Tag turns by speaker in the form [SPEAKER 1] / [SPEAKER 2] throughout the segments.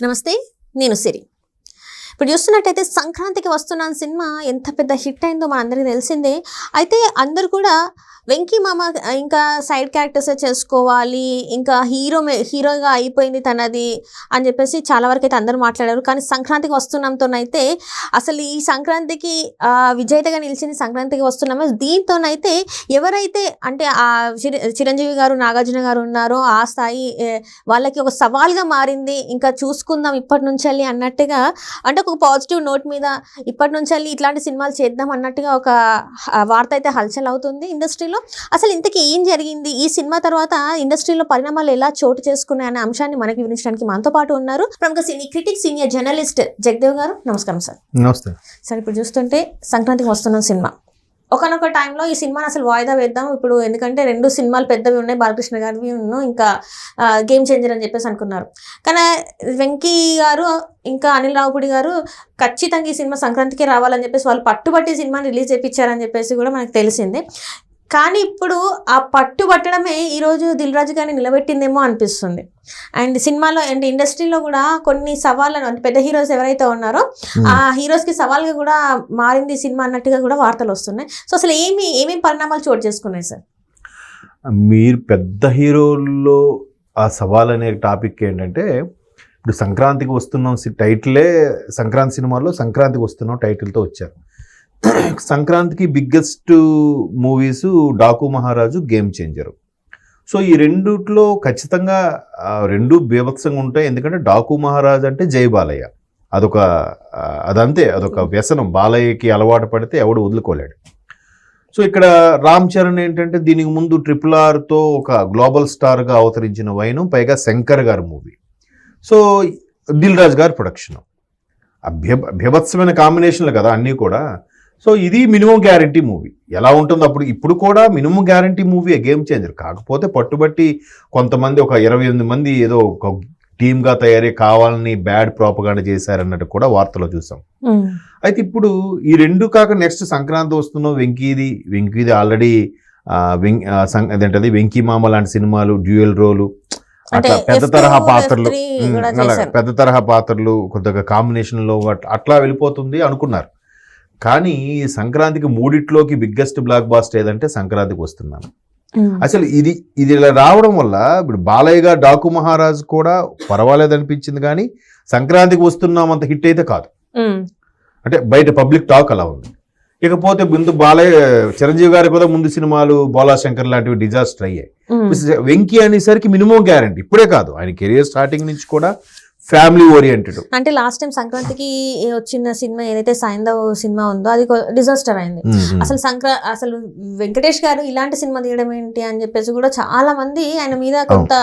[SPEAKER 1] నమస్తే, నేను సిరి. ఇప్పుడు చూస్తున్నట్టయితే సంక్రాంతికి వస్తున్నాను సినిమా ఎంత పెద్ద హిట్ అయిందో మనందరికీ తెలిసిందే. అయితే అందరూ కూడా వెంకీ మామ ఇంకా సైడ్ క్యారెక్టర్సే చేసుకోవాలి, ఇంకా హీరోగా అయిపోయింది తనది అని చెప్పేసి చాలా వరకు అయితే అందరూ మాట్లాడారు. కానీ సంక్రాంతికి వస్తున్నాంతోనైతే అసలు ఈ సంక్రాంతికి విజేతగా నిలిచింది సంక్రాంతికి వస్తున్నామో దీంతోనైతే ఎవరైతే అంటే ఆ చిరంజీవి గారు, నాగార్జున గారు ఉన్నారో ఆ స్థాయి వాళ్ళకి ఒక సవాల్గా మారింది. ఇంకా చూసుకుందాం ఇప్పటి నుంచి అన్నట్టుగా, అంటే ఒక పాజిటివ్ నోట్ మీద ఇప్పటి నుంచి ఇట్లాంటి సినిమాలు చేద్దాం అన్నట్టుగా ఒక వార్త అయితే హల్చల్ అవుతుంది ఇండస్ట్రీలో. అసలు ఇంతకీ ఏం జరిగింది, ఈ సినిమా తర్వాత ఇండస్ట్రీలో పరిణామాలు ఎలా చోటు చేసుకున్నాయి అనే అంశాన్ని మనకి వివరించడానికి మనతో పాటు ఉన్నారు ప్రముఖ సినీ క్రిటిక్, సీనియర్ జర్నలిస్ట్ జగదేవ్ గారు. నమస్కారం సార్.
[SPEAKER 2] నమస్తే
[SPEAKER 1] సార్. ఇప్పుడు చూస్తుంటే సంక్రాంతికి వస్తున్న సినిమా ఒకనొక టైంలో ఈ సినిమాని అసలు వాయిదా వేద్దాం ఇప్పుడు, ఎందుకంటే 2 సినిమాలు పెద్దవి ఉన్నాయి, బాలకృష్ణ గారివి ఇంకా గేమ్ చేంజర్ అని చెప్పేసి అనుకున్నారు. కానీ వెంకీ గారు ఇంకా అనిల్ రావుపూడి గారు ఖచ్చితంగా ఈ సినిమా సంక్రాంతికి రావాలని చెప్పేసి వాళ్ళు పట్టుబట్టి సినిమాని రిలీజ్ చేయించారని చెప్పేసి కూడా మనకు తెలిసిందే. కానీ ఇప్పుడు ఆ పట్టుబట్టడమే ఈరోజు దిల్ రాజు గారిని నిలబెట్టిందేమో అనిపిస్తుంది. అండ్ సినిమాలో అండ్ ఇండస్ట్రీలో కూడా కొన్ని సవాళ్ళను, అంటే పెద్ద హీరోస్ ఎవరైతే ఉన్నారో ఆ హీరోస్కి సవాల్గా కూడా మారింది సినిమా అన్నట్టుగా కూడా వార్తలు వస్తున్నాయి. సో అసలు ఏమేమి పరిణామాలు చోటు చేసుకున్నాయి సార్?
[SPEAKER 2] మీరు పెద్ద హీరోల్లో ఆ సవాల్ అనే టాపిక్ ఏంటంటే, ఇప్పుడు సంక్రాంతికి వస్తున్నాం టైటిలే సంక్రాంతి సినిమాలో సంక్రాంతికి వస్తున్నాం టైటిల్తో వచ్చారు. సంక్రాంతికి బిగ్గెస్ట్ మూవీస్ డాకు మహారాజు, గేమ్ చేంజరు. సో ఈ రెండిట్లో ఖచ్చితంగా 2 బీభత్సంగా ఉంటాయి. ఎందుకంటే డాకు మహారాజు అంటే జై బాలయ్య, అదొక వ్యసనం. బాలయ్యకి అలవాటు పడితే ఎవడు వదులుకోలేడు. సో ఇక్కడ రామ్ చరణ్ ఏంటంటే దీనికి ముందు RRRతో ఒక గ్లోబల్ స్టార్గా అవతరించిన వైను, పైగా శంకర్ గారి మూవీ. సో దిల్ రాజు గారి ప్రొడక్షన్, బీభత్సమైన కాంబినేషన్లు కదా అన్నీ కూడా. సో ఇది మినిమం గ్యారంటీ మూవీ. ఎలా ఉంటుందో ఇప్పుడు కూడా minimum guarantee movie game changer. కాకపోతే పట్టుబట్టి కొంతమంది ఒక 28 మంది ఏదో ఒక టీమ్గా తయారై కావాలని బ్యాడ్ ప్రోపగాండా చేశారన్నట్టు కూడా వార్తలో చూసాం. అయితే ఇప్పుడు ఈ 2 కాక నెక్స్ట్ సంక్రాంతి వస్తున్నాం, వెంకీది ఆల్రెడీ అదేంటది వెంకీ మామ లాంటి సినిమాలు, డ్యూయల్ రోలు, అట్లా పెద్ద తరహా పాత్రలు కొద్దిగా కాంబినేషన్లో అట్లా వెళ్ళిపోతుంది అనుకున్నారు. కానీ సంక్రాంతికి 3 బిగ్గెస్ట్ బ్లాక్ బాస్టర్ ఏదంటే సంక్రాంతికి వస్తున్నాను. అసలు ఇది ఇలా రావడం వల్ల ఇప్పుడు బాలయ్య గారు డాకు మహారాజు కూడా పర్వాలేదు అనిపించింది, కానీ సంక్రాంతికి వస్తున్నామంత హిట్ అయితే కాదు. అంటే బయట పబ్లిక్ టాక్ అలా ఉంది. ఇకపోతే ముందు చిరంజీవి గారి కూడా ముందు సినిమాలు బోలా శంకర్ లాంటివి డిజాస్టర్ అయ్యాయి. వెంకీ అనేసరికి మినిమం గ్యారంటీ. ఇప్పుడే కాదు, ఆయన కెరియర్ స్టార్టింగ్ నుంచి కూడా ఫ్యామిలీ ఓరియంటెడ్.
[SPEAKER 1] అంటే లాస్ట్ టైం సంక్రాంతికి వచ్చిన సినిమా ఏదైతే సైంధవ్ సినిమా ఉందో అది డిజాస్టర్ అయింది. అసలు వెంకటేష్ గారు ఇలాంటి సినిమా తీయడం ఏంటి అని చెప్పేసి కూడా చాలా మంది ఆయన మీద కొంత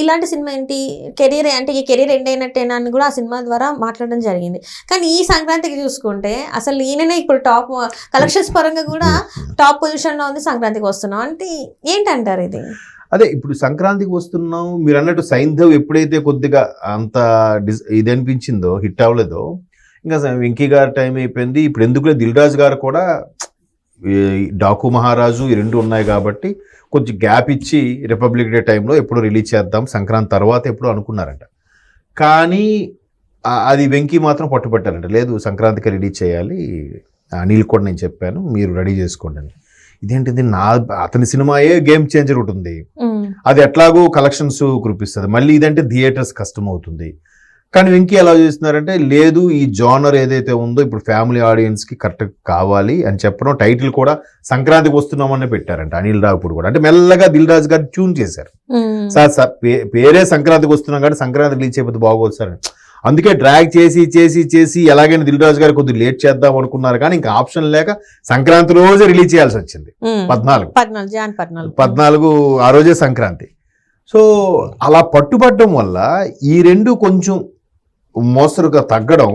[SPEAKER 1] ఇలాంటి సినిమా ఏంటి, కెరీర్ అంటే ఈ కెరీర్ ఎండ్ అయినట్టేనా అని కూడా ఆ సినిమా ద్వారా మాట్లాడడం జరిగింది. కానీ ఈ సంక్రాంతికి చూసుకుంటే అసలు ఈయననే ఇప్పుడు టాప్ కలెక్షన్స్ పరంగా కూడా టాప్ పొజిషన్ లో ఉంది. సంక్రాంతికి వస్తున్నాం అంటే ఏంటంటారు ఇది?
[SPEAKER 2] అదే ఇప్పుడు సంక్రాంతికి వస్తున్నాం మీరు అన్నట్టు సైంధవ్ ఎప్పుడైతే కొద్దిగా అంత ఇది అనిపించిందో, హిట్ అవ్వలేదో, ఇంకా వెంకీ గారి టైం అయిపోయింది. ఇప్పుడు ఎందుకులే దిల్ రాజు గారు కూడా డాకు మహారాజు ఈ 2 ఉన్నాయి కాబట్టి కొంచెం గ్యాప్ ఇచ్చి రిపబ్లిక్ డే టైంలో ఎప్పుడు రిలీజ్ చేద్దాం, సంక్రాంతి తర్వాత ఎప్పుడు అనుకున్నారంట. కానీ అది వెంకీ మాత్రం పట్టుబట్టారంట, లేదు సంక్రాంతికి రిలీజ్ చేయాలి, అనిల్ కూడా నేను చెప్పాను మీరు రెడీ చేసుకోండి అని. ఇదేంటిది, అతని సినిమాయే గేమ్ చేంజర్ ఉంటుంది, అది ఎట్లాగో కలెక్షన్స్ కురిపిస్తుంది, మళ్ళీ ఇదంటే థియేటర్స్ కష్టం అవుతుంది. కానీ వెంకీ ఎలా చేస్తున్నారంటే, లేదు ఈ జోనర్ ఏదైతే ఉందో ఇప్పుడు ఫ్యామిలీ ఆడియన్స్కి కరెక్ట్ కావాలి అని చెప్పడం, టైటిల్ కూడా సంక్రాంతికి వస్తున్నామని పెట్టారంట అనిల్ రావుపూడి కూడా. అంటే మెల్లగా దిల్ రాజు గారు ట్యూన్ చేశారు. సార్ పేరే సంక్రాంతికి వస్తున్నాం కానీ సంక్రాంతి రిలీజ్ చేయకపోతే బాగోదు సార్, అందుకే డ్రాగ్ చేసి ఎలాగైనా దిల్ రాజు గారు కొద్దిగా లేట్ చేద్దాం అనుకున్నారు. కానీ ఇంకా ఆప్షన్ లేక సంక్రాంతి రోజే రిలీజ్ చేయాల్సి వచ్చింది. 14 ఆ రోజే సంక్రాంతి. సో అలా పట్టుబట్టడం వల్ల ఈ 2 కొంచెం మోస్తరుగా తగ్గడం,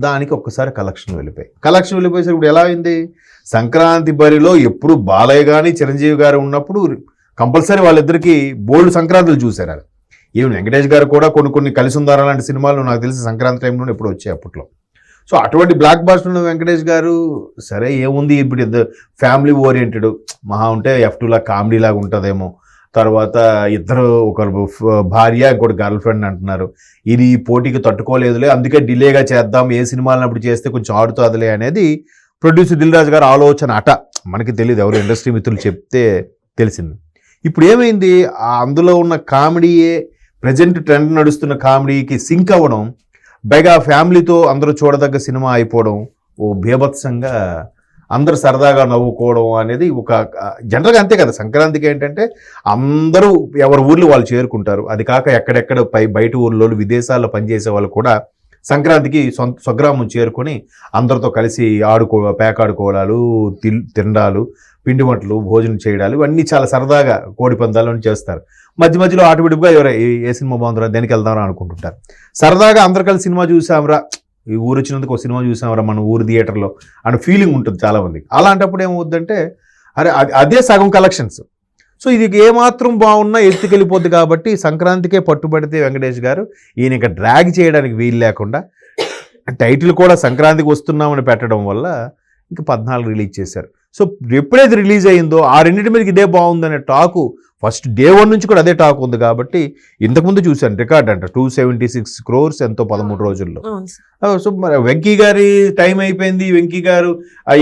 [SPEAKER 2] దానికి ఒక్కసారి కలెక్షన్ వెళ్ళిపోయేసరికి ఇప్పుడు ఎలా అయింది, సంక్రాంతి బరిలో ఎప్పుడు బాలయ్య కానీ చిరంజీవి గారు ఉన్నప్పుడు కంపల్సరీ వాళ్ళిద్దరికి బోల్డ్ సంక్రాంతులు చూశారు. ఈవెన్ వెంకటేష్ గారు కూడా కొన్ని కలిసి ఉందారా లాంటి సినిమాలు నాకు తెలిసి సంక్రాంతి టైంలో ఎప్పుడు వచ్చాయి అప్పట్లో. సో అటువంటి బ్లాక్ బాస్టర్ ఉన్న వెంకటేష్ గారు, సరే ఏముంది ఇప్పుడు ఫ్యామిలీ ఓరియంటెడ్, మహా ఉంటే F2 లాగా కామెడీ లాగా ఉంటుందేమో తర్వాత ఇద్దరు ఒకరు భార్య ఇంకోటి గర్ల్ ఫ్రెండ్ అంటున్నారు. ఇది పోటీకి తట్టుకోలేదులే, అందుకే డిలేగా చేద్దాం, ఏ సినిమాలను అప్పుడు చేస్తే కొంచెం ఆడుతుందిలే అనేది ప్రొడ్యూసర్ దిల్ రాజు గారు ఆలోచన అట. మనకి తెలియదు, ఎవరు ఇండస్ట్రీ మిత్రులు చెప్తే తెలిసింది. ఇప్పుడు ఏమైంది, అందులో ఉన్న కామెడీయే ప్రజెంట్ ట్రెండ్ నడుస్తున్న కామెడీకి సింక్ అవ్వడం, పైగా ఫ్యామిలీతో అందరూ చూడదగ్గ సినిమా అయిపోవడం, ఓ బీభత్సంగా అందరూ సరదాగా నవ్వుకోవడం అనేది ఒక జనరల్గా అంతే కదా. సంక్రాంతికి ఏంటంటే అందరూ ఎవరి ఊర్లు వాళ్ళు చేరుకుంటారు. అది కాక ఎక్కడెక్కడ బయట ఊర్లో విదేశాల్లో పనిచేసే వాళ్ళు కూడా సంక్రాంతికి స్వగ్రామం చేరుకొని అందరితో కలిసి పేకాడుకోవడాలు, తినడాలు, పిండి వంటలు, భోజనం చేయడాలు, ఇవన్నీ చాలా సరదాగా కోడి పందాలను చేస్తారు. మధ్య మధ్యలో ఆటోమేటిక్గా ఎవరు ఏ సినిమా బాగుందిరా, దేనికి వెళ్దామరా అనుకుంటుంటారు. సరదాగా అందరు కలిసి సినిమా చూసామరా, ఈ ఊరు వచ్చినందుకు ఒక సినిమా చూసామరా మన ఊరు థియేటర్లో అనే ఫీలింగ్ ఉంటుంది చాలా మందికి. అలాంటప్పుడు ఏమవుద్దంటే అరే అదే సగం కలెక్షన్స్. సో ఇది ఏమాత్రం బాగున్నా ఎత్తుకెళ్ళిపోద్ది. కాబట్టి సంక్రాంతికే పట్టుబడితే వెంకటేష్ గారు ఈయన ఇంకా డ్రాగ్ చేయడానికి వీలు లేకుండా టైటిల్ కూడా సంక్రాంతికి వస్తున్నామని పెట్టడం వల్ల ఇంకా 14 రిలీజ్ చేశారు. సో ఎప్పుడైతే రిలీజ్ అయిందో ఆ రెండింటి మీదకి ఇదే బాగుందనే టాకు ఫస్ట్ డే 1 నుంచి కూడా అదే టాక్ ఉంది. కాబట్టి ఇంతకుముందు చూశాను రికార్డ్ అంట 276 crores ఎంతో 13 రోజుల్లో. సో మరి వెంకీ గారి టైం అయిపోయింది. వెంకీ గారు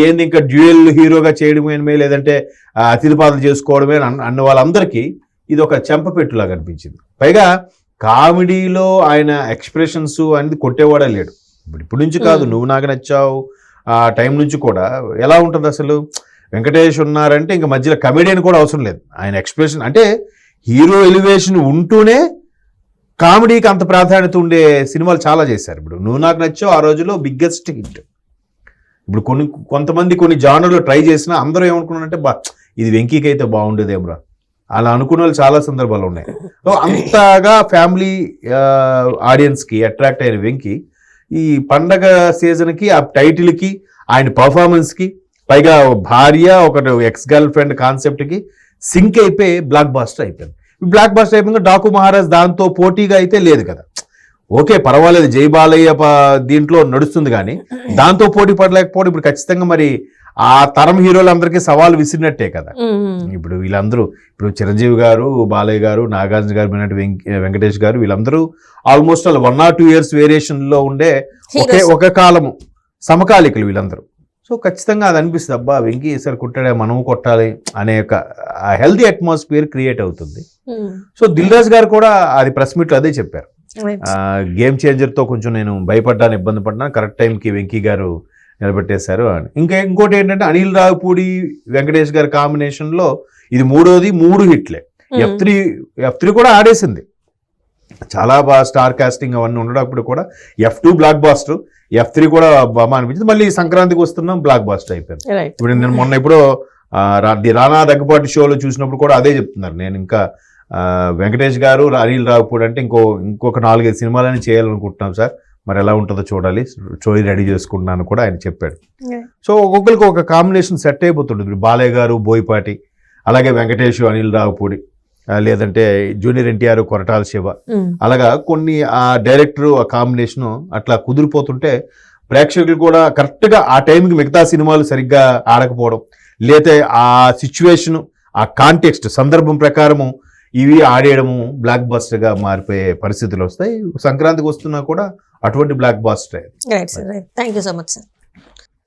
[SPEAKER 2] ఏంది ఇంకా డ్యూయల్ హీరోగా చేయడమే లేదంటే అతిథిపాత్ర చేసుకోవడమే అన్న వాళ్ళందరికీ ఇది ఒక చెంపపెట్టులాగా అనిపించింది. పైగా కామెడీలో ఆయన ఎక్స్ప్రెషన్స్ అనేది కొట్టేవాడే లేడు. ఇప్పుడు నుంచి కాదు, నువ్వు నాకు నచ్చావు ఆ టైం నుంచి కూడా ఎలా ఉంటుంది అసలు. వెంకటేష్ ఉన్నారంటే ఇంకా మధ్యలో కమెడియన్ కూడా అవసరం లేదు. ఆయన ఎక్స్ప్రెషన్ అంటే హీరో ఎలివేషన్ ఉంటూనే కామెడీకి అంత ప్రాధాన్యత ఉండే సినిమాలు చాలా చేశారు. ఇప్పుడు నువ్వు నాకు నచ్చావు ఆ రోజులో బిగ్గెస్ట్ హిట్. ఇప్పుడు కొంతమంది కొన్ని జానర్లు ట్రై చేసినా అందరూ ఏమనుకున్నారంటే ఇది వెంకీకి అయితే బాగుండేదేమరా అలా అనుకున్న వాళ్ళు చాలా సందర్భాలు ఉన్నాయి. సో అంతగా ఫ్యామిలీ ఆడియన్స్కి అట్రాక్ట్ అయిన వెంకీ ఈ పండగ సీజన్కి ఆ టైటిల్కి ఆయన పర్ఫార్మెన్స్కి పైగా భార్య ఒకటి ఎక్స్ గర్ల్ ఫ్రెండ్ కాన్సెప్ట్కి సింక్ అయిపోయి బ్లాక్ బాస్టర్ అయిపోయింది. బ్లాక్ బాస్టర్ అయిపోయింది. డాకు మహారాజ్ దాంతో పోటీగా అయితే లేదు కదా. ఓకే పర్వాలేదు, జై బాలయ్య దీంట్లో నడుస్తుంది, కానీ దాంతో పోటీ పడలేకపోవడం ఇప్పుడు ఖచ్చితంగా మరి ఆ తరం హీరోలందరికీ సవాల్ విసిరినట్టే కదా. ఇప్పుడు వీళ్ళందరూ ఇప్పుడు చిరంజీవి గారు, బాలయ్య గారు, నాగార్జున గారు, వెంకటేష్ గారు, వీళ్ళందరూ ఆల్మోస్ట్ 1 or 2 years వేరియేషన్లో ఉండే ఒక కాలము సమకాలికలు వీళ్ళందరూ. సో ఖచ్చితంగా అది అనిపిస్తుంది, అబ్బా వెంకీ ఈసారి కొట్టాడే మనము కొట్టాలి అనే ఒక హెల్దీ అట్మాస్ఫియర్ క్రియేట్ అవుతుంది. సో దిల్ రాజు గారు కూడా అది ప్రెస్ మీట్లో అదే చెప్పారు. గేమ్ చేంజర్తో కొంచెం నేను భయపడ్డాను, ఇబ్బంది పడ్డాను, కరెక్ట్ టైంకి వెంకీ గారు నిలబెట్టేశారు అని. ఇంకోటి ఏంటంటే అనిల్ రావిపూడి వెంకటేష్ గారి కాంబినేషన్లో ఇది 3 హిట్లే. F3 కూడా ఆడేసింది, చాలా బాగా స్టార్ కాస్టింగ్ అవన్నీ ఉండేటప్పుడు కూడా. F2 బ్లాక్ బాస్టర్, F3 కూడా బాగా అనిపించింది. మళ్ళీ సంక్రాంతికి వస్తున్నాం బ్లాక్ బాస్టర్ అయిపోయింది. ఇప్పుడు నేను మొన్న ఇప్పుడు రానా దగ్గుబాటి షోలో చూసినప్పుడు కూడా అదే చెప్తున్నారు. నేను ఇంకా వెంకటేష్ గారు, అనిల్ రావిపూడి అంటే ఇంకొక 4-5 సినిమాలని చేయాలనుకుంటున్నాం సార్, మరి ఎలా ఉంటుందో చూడాలి, స్టోరీ రెడీ చేసుకుంటున్నాను కూడా ఆయన చెప్పాడు. సో ఒక్కొక్కరికి ఒక కాంబినేషన్ సెట్ అయిపోతుంటుంది. బాలయ్య గారు, బోయపాటి, అలాగే వెంకటేష్, అనిల్ రావిపూడి, లేదంటే జూనియర్ ఎన్టీఆర్, కొరటాల శివ, అలాగా కొన్ని ఆ డైరెక్టర్ ఆ కాంబినేషన్ అట్లా కుదిరిపోతుంటే ప్రేక్షకులు కూడా కరెక్ట్గా ఆ టైంకి మిగతా సినిమాలు సరిగ్గా ఆడకపోవడం, లేతే ఆ సిచ్యువేషన్ ఆ కాంటెక్స్ట్ సందర్భం ప్రకారము ఇవి ఆడేయడము బ్లాక్ బాస్టర్గా మారిపోయే పరిస్థితులు వస్తాయి. సంక్రాంతికి వస్తున్నా కూడా అటువంటి blockbuster.
[SPEAKER 1] Right sir, right. Thank you so much sir.